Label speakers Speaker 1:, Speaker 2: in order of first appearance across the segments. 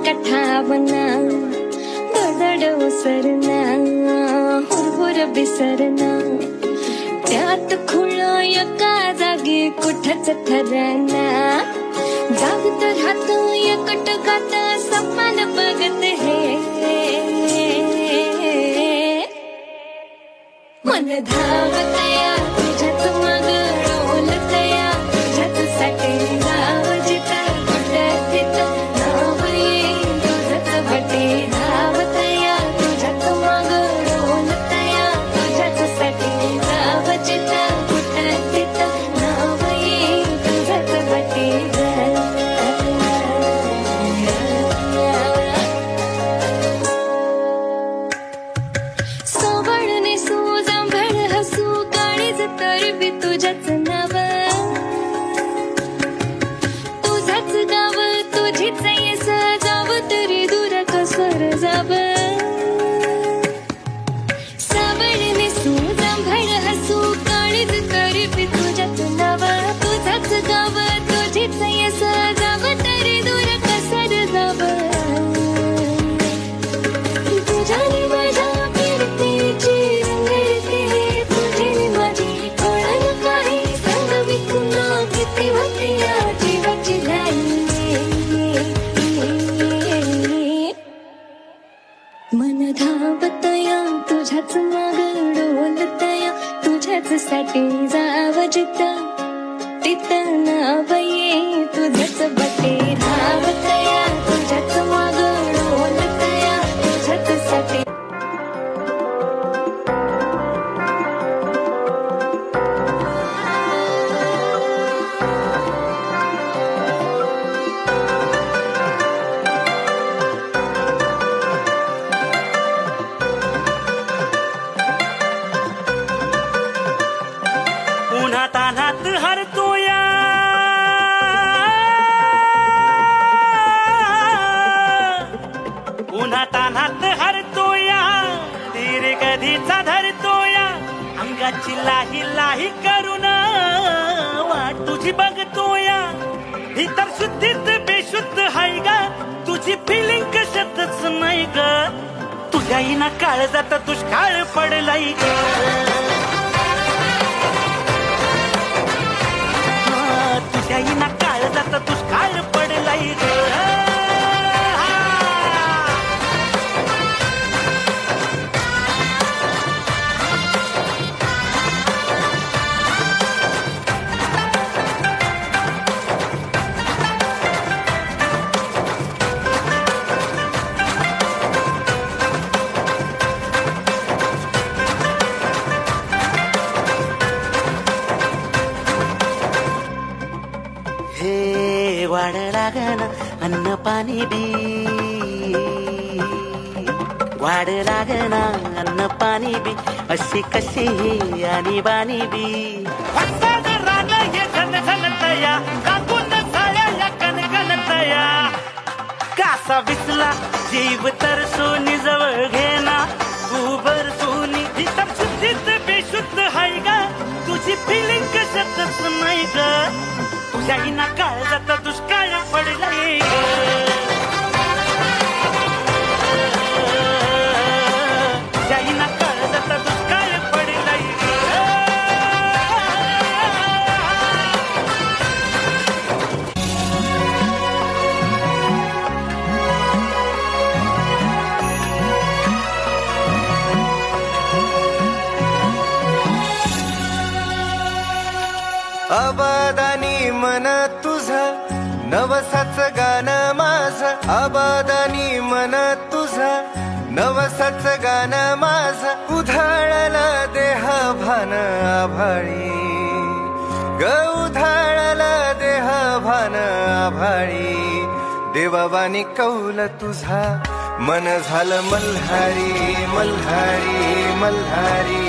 Speaker 1: कठावना दडद ओसरना हुरहुर बिसरना त्यात खुळा एका जागी कुठच ठरना जागत राहत एकटकात सपन बघत हे मन धावतया तुझ्याच मग डोलतया तुझ्याच साठी जाव जिथं कुठं तिथं नाव येईल तुझंच बटे धावतया तुझ्याच मग डोलतया तुझ्याच साठी जाव जिथं कुठं तिथं नाव येईल तुझंच बटे सोबळने सुजांभळ हसू काळीज तर बी तुझ्याच नाव तुझाच गाव तुझीच येस जाव तरी दूर कसर जाव सावळने सुजांभळ हसू काळीज तर बी तुझ्याच नाव तुझाच गाव तुझीच येस जाव तरी दूर कसर जाव तुझ्याने माझ्या फिरतीची रंगरती तुझी माझी कळण काही संग विकून किती होती या जीवाची लाई मन धावतया तुझ्याच माग डोलतया तुझ्याच साठी जाव जिथं तिथं नाव ये तुझंच बटे धावतया तुझ्याच माग डोलतया तुझ्याच साठी
Speaker 2: उन्हा तान्हात हरतोया उन्हा तान्हात हरतोया तीर कधीचा धरतोया अंगाची लाही लाही करून वाट तुझी बघतोया ही तर शुद्धीत बेशुद्ध हाय ग तुझी फिलिंग कशातच नाही ग तुझ्या इना काळ जात दुष्काळ पडलाय ग तुझ्या इना काळ जात दुष्काळ पडलाय ग हे वाढ लागन अन्न पाणी बी वाढ लागना अन्न पाणी बी अशी कशी आणि बाणी बी रान हे झन झन तया काकून झाल्या या कणकण तया कासा विसला जीव तर सोनी जवळ घेना तू भर सोनी ही तर शुद्धीत बेशुद्ध हाय ग तुझी फिलिंग कशातच नाही ग तुझ्या इना काळ जात दुष्काळ पडलाय तुझ्या इना काळ जात दुष्काळ पडलाय
Speaker 3: अबादानी मन तुझं नवसाच गाणं माझं अबादानी मन तुझं नवसाच गाणं माझं उधाळलं देह भान आभाळी ग उधाळलं देह भान आभाळी देवावानी कौल तुझा मन झालं मल्हारी मल्हारी मल्हारी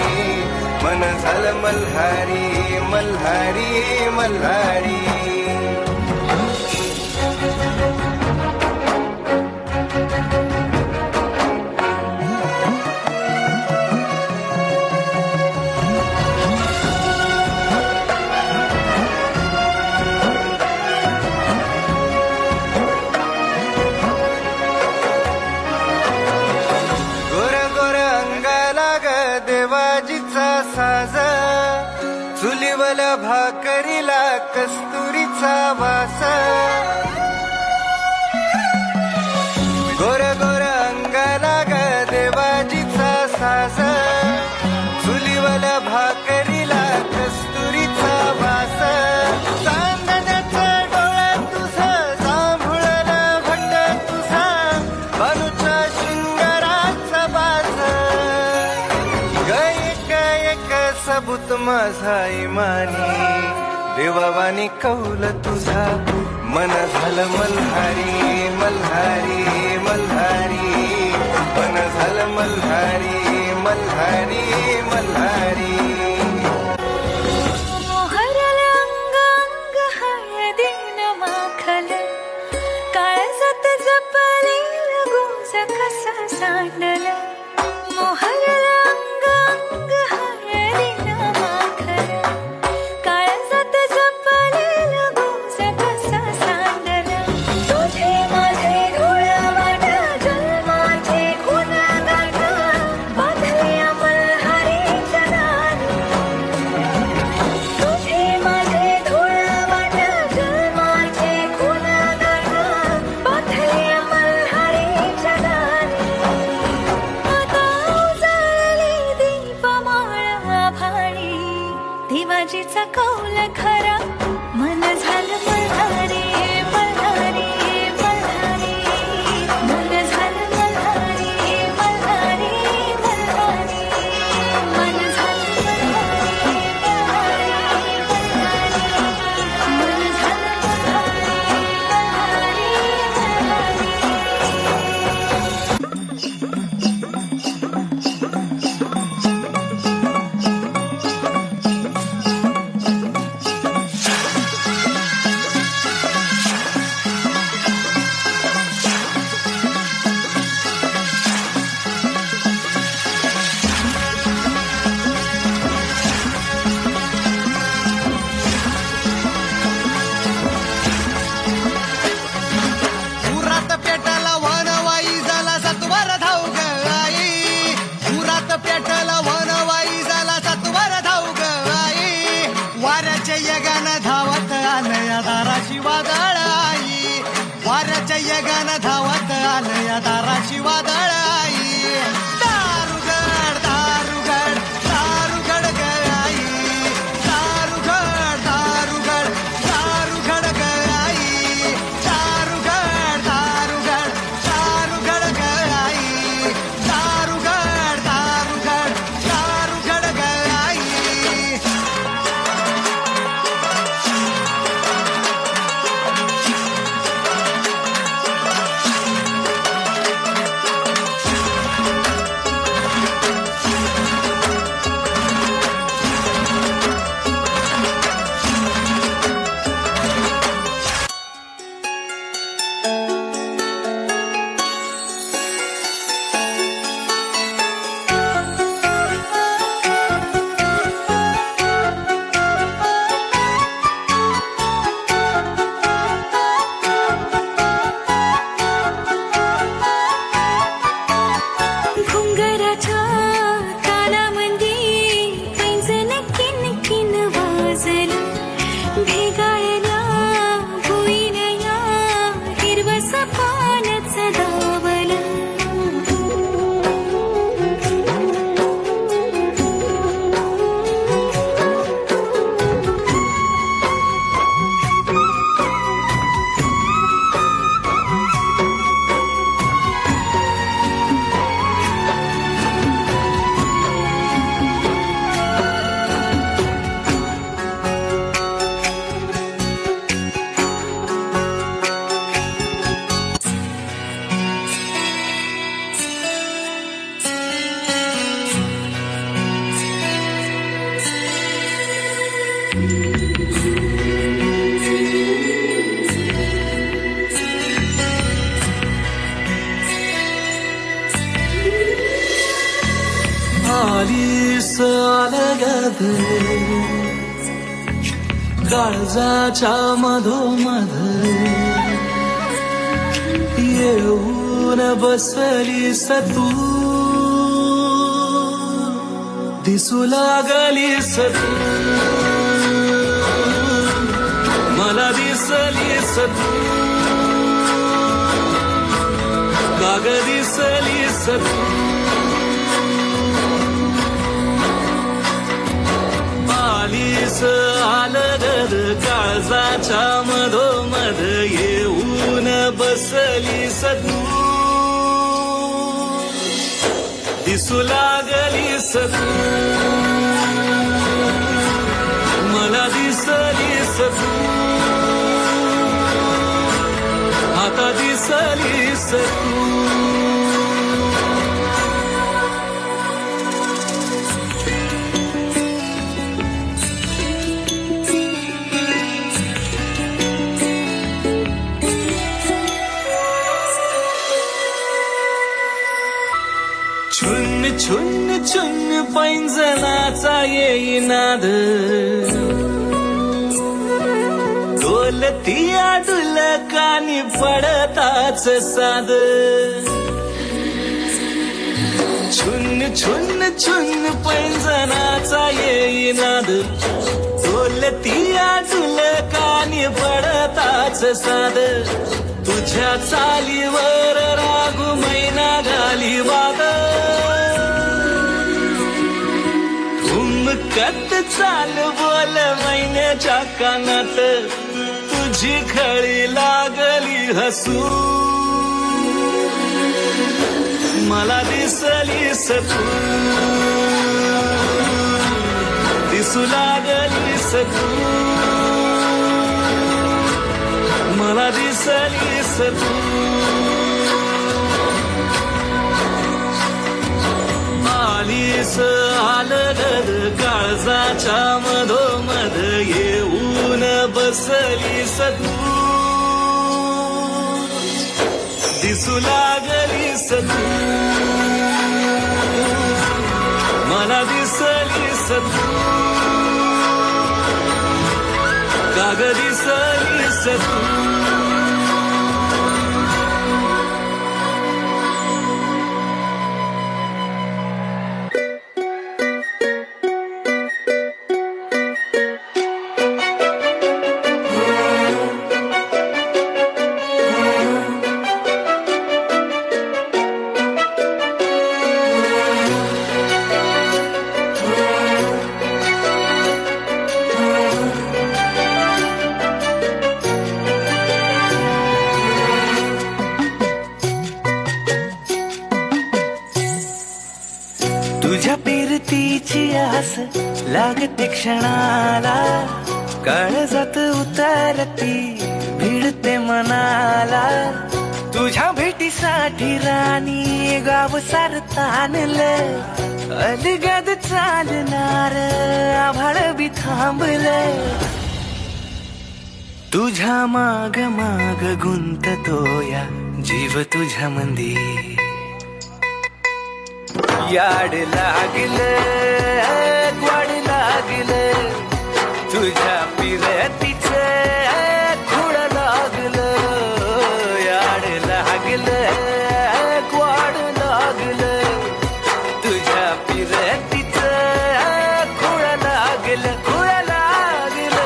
Speaker 3: मन झालं मल्हारी मल्हारी मल्हारी चुलीवल भाकरीला कस्तुरीचा वास गोर गोर अंगाला ग देवाजीचा सास चुलीवल भाकरीला कस्तुरीचा वास चांदण्याचं डोळ्यात तुझं जांभुळलं भंड तुझा बानूच्या शिंगाराचा बाज एक सबूत माझा इमानी देवावानी कौल तुझा मन झालं मल्हारी मल्हारी मल्हारी मन झालं मल्हारी मल्हारी मल्हारी
Speaker 1: मोहरल अंग अंग हळदीन माखल काळजात जपलेल गुंज कसा सांडल मोहरल अंग अंग हळदीन माखल काळजात जपलेल गुंज कसा सांडल तुझे माझे डोळ्यावाट जन्माचे गुणगान बांधल्या मल्हारीच्या दारी तुझे माझे डोळ्यावाट जन्माचे गुणगान बांधल्या मल्हारीच्या दारी आता उजळली दीपमाळ आभाळी देवाजीचा कौल खरा मन झालं मल्हारी मल्हारी मल्हारी मन झालं मल्हारी मल्हारी मल्हारी मन झालं मल्हारी मल्हारी मल्हारी मन झालं मल्हारी मल्हारी मल्हारी
Speaker 4: उरात पेटाला वनवाई झाला सत्वर धाव ग आई उरात पेटाला वनवाई झाला सत्वर धाव ग आई वाऱ्याच्या यगानं धावत आलया दाराशी वादळ आई वाऱ्याच्या यगानं धावत आलया दाराशी वादळ आई दारुगड दारुगड दारुगड ग आई दारुगड दारुगड दारुगड ग आई दारुगड दारुगड दारुगड ग आई दारुगड दारुगड दारुगड ग आई
Speaker 1: घुंगराच्या तालामंदी पैंजण किणकिण वाजलं भेगाळल्या भुईनया हिरवस पानच दावलं
Speaker 5: आलीस अलगद काळजाच्या मधोमध येऊन बसलीस तू दिसू लागलीस तू मला दिसलीस तू काग दिसलीस तू आलीस आलगद काळजाच्या मधोमध येऊन बसलीस तू दिसू लागलीस तू मला दिसलीस तू आता दिसलीस तू छुन्न छुन्न छुन्न पैंजणाचा येई नाद डोलतिया डुलकानी पडताच साद छुन्न छुन्न छुन्न पैंजणाचा येई नाद डोलतिया डुलकानी पडताच साद तुझ्या चालीवर रागू मैना घाली वाद कत चाल बोल मैन्याच्या कानात तुझी खळी लागली हसू मला दिसलीस तू दिसू लागलीस तू मला दिसलीस तू आलीस आलगद काळजाच्या मधोमध येऊन बसलीस तू दिसू लागलीस तू मला दिसलीस तू काग दिसलीस तू
Speaker 2: तुझ्या पिरतीची आस लागते क्षणाला काळजात उतरती भिडते मनाला तुझ्या भेटीसाठी राणी गाव सार ताणलं अलगद चालणार आभाळ बी थांबलं तुझ्या माग माग गुंततोया जीव तुझ्या मंदी याड लागलं वाढ लागलं तुझ्या पिरतीचं खुड लागलं याड लागलं वाढ लागलं तुझ्या पिरतीचं खुड लागलं खुड लागलं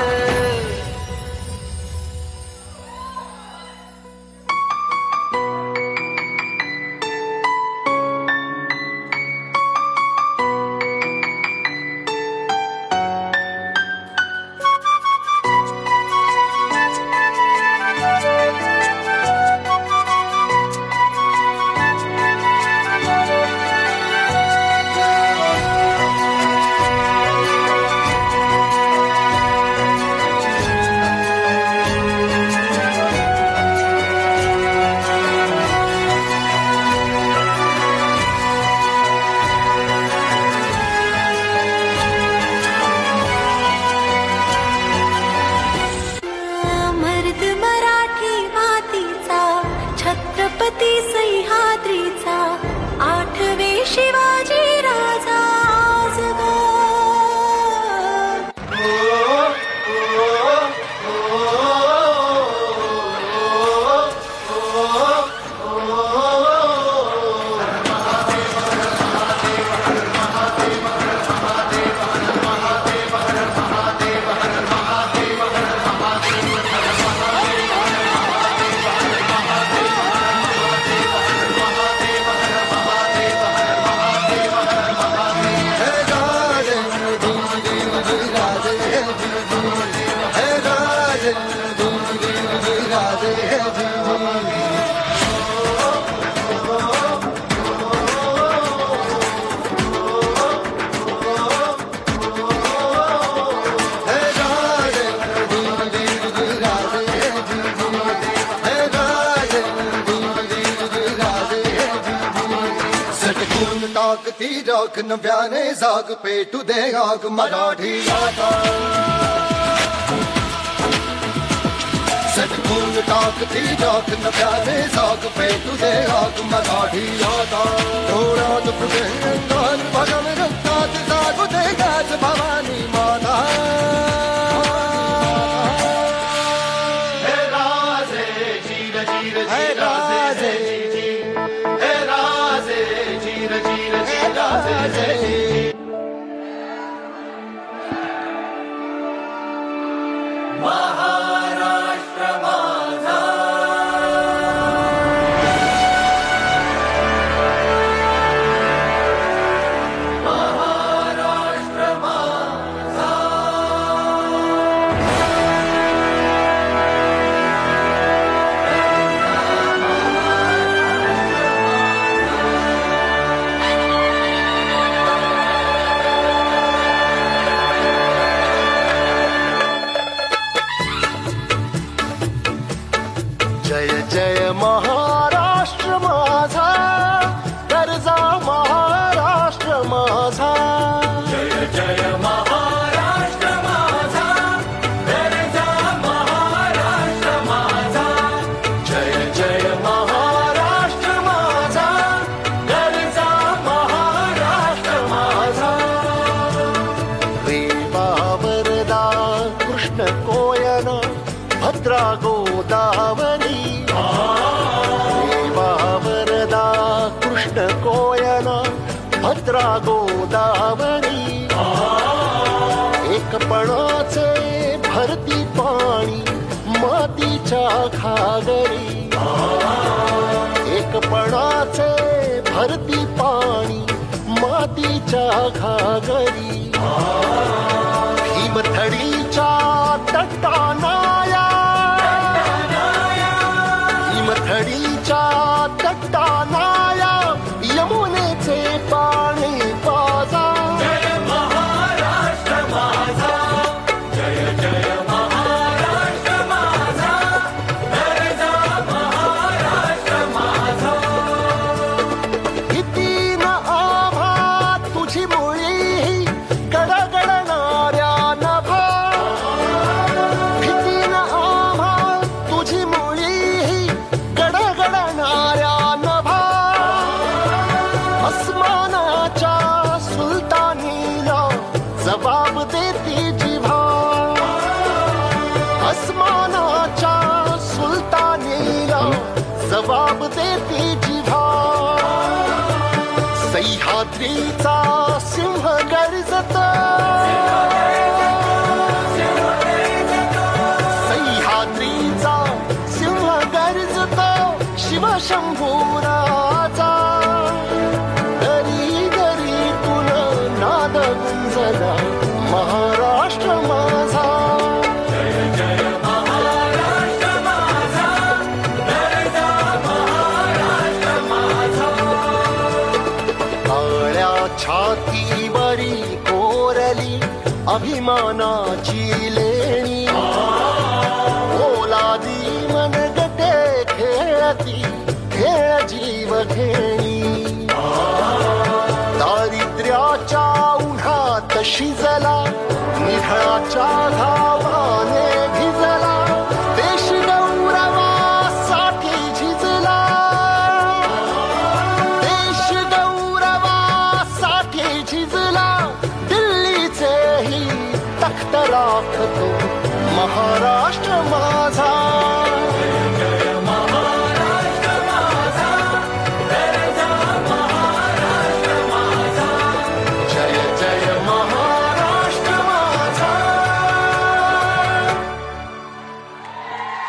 Speaker 4: राधे जी टाकती राख नव्याने जाग पेटू दे आग मराठी गाथा सटकून टाकती राख नव्याने जाग पेटू दे आग मराठी गाथा डोळ्यात फुटे अंगात भगम रक्तात जागू दे गाज भवानी माता हे राजे जीर जीर हे राजे हे राजे जीर जीर राजे महाराष्ट्र माझा महाराष्ट्र माझा जय जय महाराष्ट्र माझा गरजा महाराष्ट्र माझा जय जय महाराष्ट्र माझा गरजा महाराष्ट्र माझा जय जय महाराष्ट्र माझा गरजा महाराष्ट्र माझा रेवा वरदा कृष्ण कोयना भद्रा गोदावरी देवा वरदा कृष्ण कोयना भद्रा गोदावरी एकपणाचे भरती पाणी मातीच्या घागरी एकपणाचे भरती पाणी मातीच्या घागरी भीमथडीच्या तटानाया भीमथडीच्या तटानाया यमुनेचे पाणी पाजा जय महाराष्ट्र माझा जय जय महाराष्ट्र माझा गरजा महाराष्ट्र माझा किती न आभा तुझी मुळी गडगडणाऱ्या नभा किती न आभा तुझी मुळी गडगडणाऱ्या नभा अस्मानाच्या सुलतानीला जबाब देती जिव्हा अस्मानाच्या सुलतानीला जबाब देती जिव्हा सह्याद्रीचा सिंह गर्जत सह्याद्रीचा सिंह गर्जत शिवशंभूराजा दरी दरीतून नाद गुंजला महाराष्ट्र माझा जय जय महाराष्ट्र माझा गरजा महाराष्ट्र माझा काळ्या छातीवरी कोरली अभिमानाची लेणी ओलादी मनगटे खेळती खेळ जीव घेणी दारिद्र्याच्या उन्हात शिजला निधळाच्या धावाने भिजला देश गौरवासाठी झिजला देश गौरवासाठी झिजला दिल्लीचेही तख्त राखतो महाराष्ट्र माझा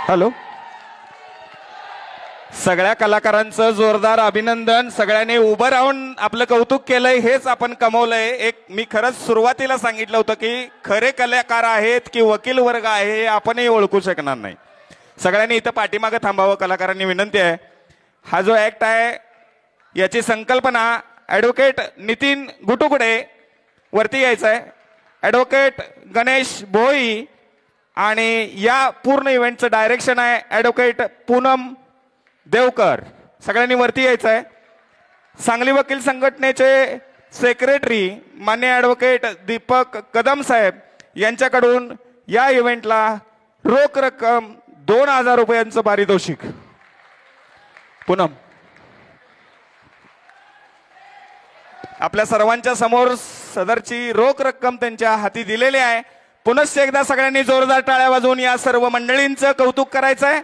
Speaker 6: हॅलो, सगळ्या कलाकारांचं जोरदार अभिनंदन. सगळ्यांनी उभं राहून आपलं कौतुक केलंय, हेच आपण कमवलंय. एक मी खरंच सुरुवातीला सांगितलं होतं की खरे कलाकार आहेत की वकील वर्ग आहे हे आपणही ओळखू शकणार नाही. सगळ्यांनी इथं पाठीमागं थांबावं, कलाकारांनी विनंती आहे. हा जो ऍक्ट आहे याची संकल्पना ॲडव्होकेट नितीन गुटुकुडे वरती यायचं आहे, ॲडव्होकेट गणेश भोई, आणि या पूर्ण इव्हेंटचं डायरेक्शन आहे ॲडव्होकेट पूनम देवकर. सगळ्यांनी वरती यायचं आहे. सांगली वकील संघटनेचे सेक्रेटरी मान्य ॲडव्होकेट दीपक कदम साहेब यांच्याकडून या इव्हेंटला रोख रक्कम 2000 रुपयांचं पारितोषिक. पूनम, आपल्या सर्वांच्या समोर सदरची रोख रक्कम त्यांच्या हाती दिलेली आहे. पुनश्च एकदा सगळ्यांनी जोरदार टाळ्या वाजवून या सर्व मंडळींचं कौतुक करायचं आहे.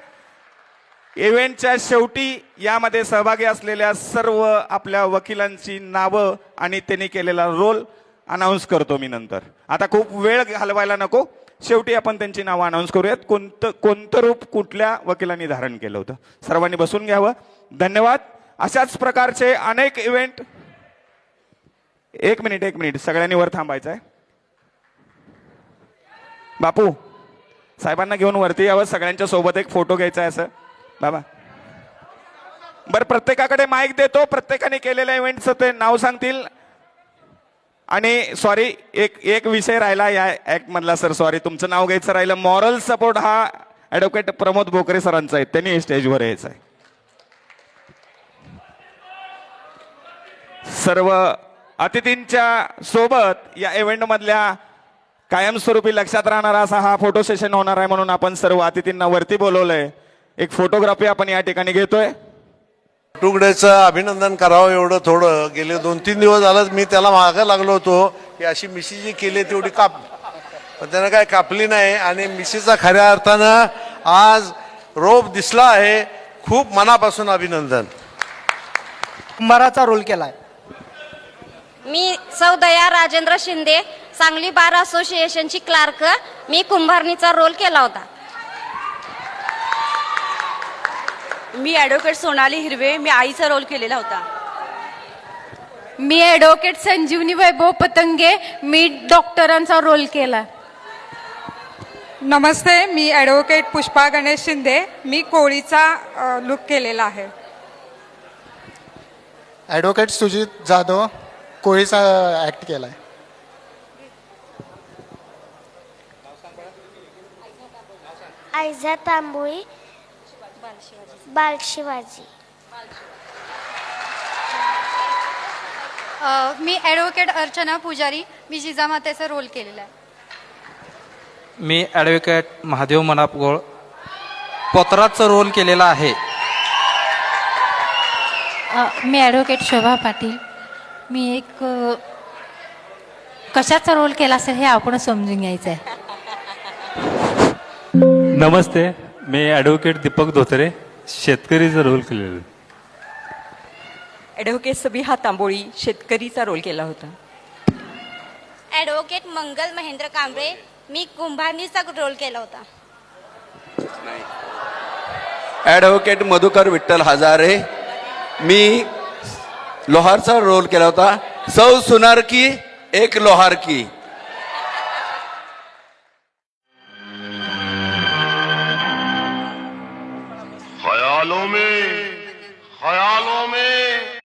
Speaker 6: इव्हेंटच्या शेवटी यामध्ये सहभागी असलेल्या सर्व आपल्या वकिलांची नावं आणि त्यांनी केलेला रोल अनाऊन्स करतो मी नंतर. आता खूप वेळ घालवायला नको, शेवटी आपण त्यांची नावं अनाऊन्स करूयात. कोणतं रूप कुठल्या वकिलांनी धारण केलं होतं. सर्वांनी बसून घ्यावं. धन्यवाद. अशाच प्रकारचे अनेक इव्हेंट. एक मिनिट सगळ्यांनी वर थांबायचं आहे. बापू साहेबांना घेऊन वरती यावं. सगळ्यांच्या सोबत एक फोटो घ्यायचा आहे असं. बाबा बरं, प्रत्येकाकडे माईक देतो. प्रत्येकाने केलेल्या इव्हेंटचं ते नाव सांगतील. आणि सॉरी, एक विषय राहिला या ऍक्ट मधला सर, सॉरी, तुमचं नाव घ्यायचं राहिलं. मॉरल सपोर्ट हा ॲडव्होकेट प्रमोद बोकरे सरांचा आहे, त्यांनी स्टेजवर यायचं आहे. सर्व अतिथींच्या सोबत या इव्हेंट मधल्या कायमस्वरूपी लक्षात राहणारा असा हा फोटो सेशन होणार आहे, म्हणून आपण सर्व अतिथींना वरती बोलवलंय. एक फोटोग्राफी आपण या ठिकाणी घेतोय.
Speaker 7: तुकड्याचं अभिनंदन करावं एवढं थोडं. गेले 2-3 दिवस झालं मी त्याला मागं लागलो होतो की अशी मिशी जी केली तेवढी काप, पण त्यानं काय कापली नाही. आणि मिशीचा खऱ्या अर्थानं आज रोप दिसला आहे. खूप मनापासून अभिनंदन.
Speaker 8: कुंभाराचा रोल केलाय.
Speaker 9: मी सौदया राजेंद्र शिंदे, सांगली बार असोसिएशनची क्लार्क. मी कुंभारणीचा रोल केला होता.
Speaker 10: मी ॲडव्होकेट सोनाली हिरवे, मी आईचा रोल केलेला होता.
Speaker 1: मी ॲडव्होकेट संजीवनी वैभव पतंगे, मी डॉक्टरांचा रोल केला.
Speaker 11: नमस्ते, मी ॲडव्होकेट पुष्पा गणेश शिंदे, मी कोळीचा लुक केलेला आहे.
Speaker 8: ॲडव्होकेट सुजित जाधव, कोळीचा ऍक्ट केलाय.
Speaker 9: आयझा तांबोळी, बाल शिवाजी.
Speaker 1: मी ॲडव्होकेट अर्चना पुजारी, मी जिजामातेचा रोल केलेला आहे.
Speaker 5: मी ॲडव्होकेट महादेव मनापगोळ, पोतराचा रोल केलेला आहे.
Speaker 1: मी ॲडव्होकेट शोभा पाटील, मी एक कशाचा रोल केला असेल हे आपण समजून घ्यायचं आहे.
Speaker 12: नमस्ते, मी ॲडव्होकेट दीपक धोत्रे, शेतकरीचा रोल केलेला.
Speaker 10: ॲडव्होकेट सबिहा तांबोळी, शेतकरीचा रोल केला होता.
Speaker 9: ॲडव्होकेट मंगल महेंद्र कांबळे, मी कुंभारणीचा रोल केला होता.
Speaker 13: ॲडव्होकेट मधुकर विठ्ठल हजारे, मी लोहारचा रोल केला होता. सौ सुनार की एक लोहार की.
Speaker 4: ख्यालों में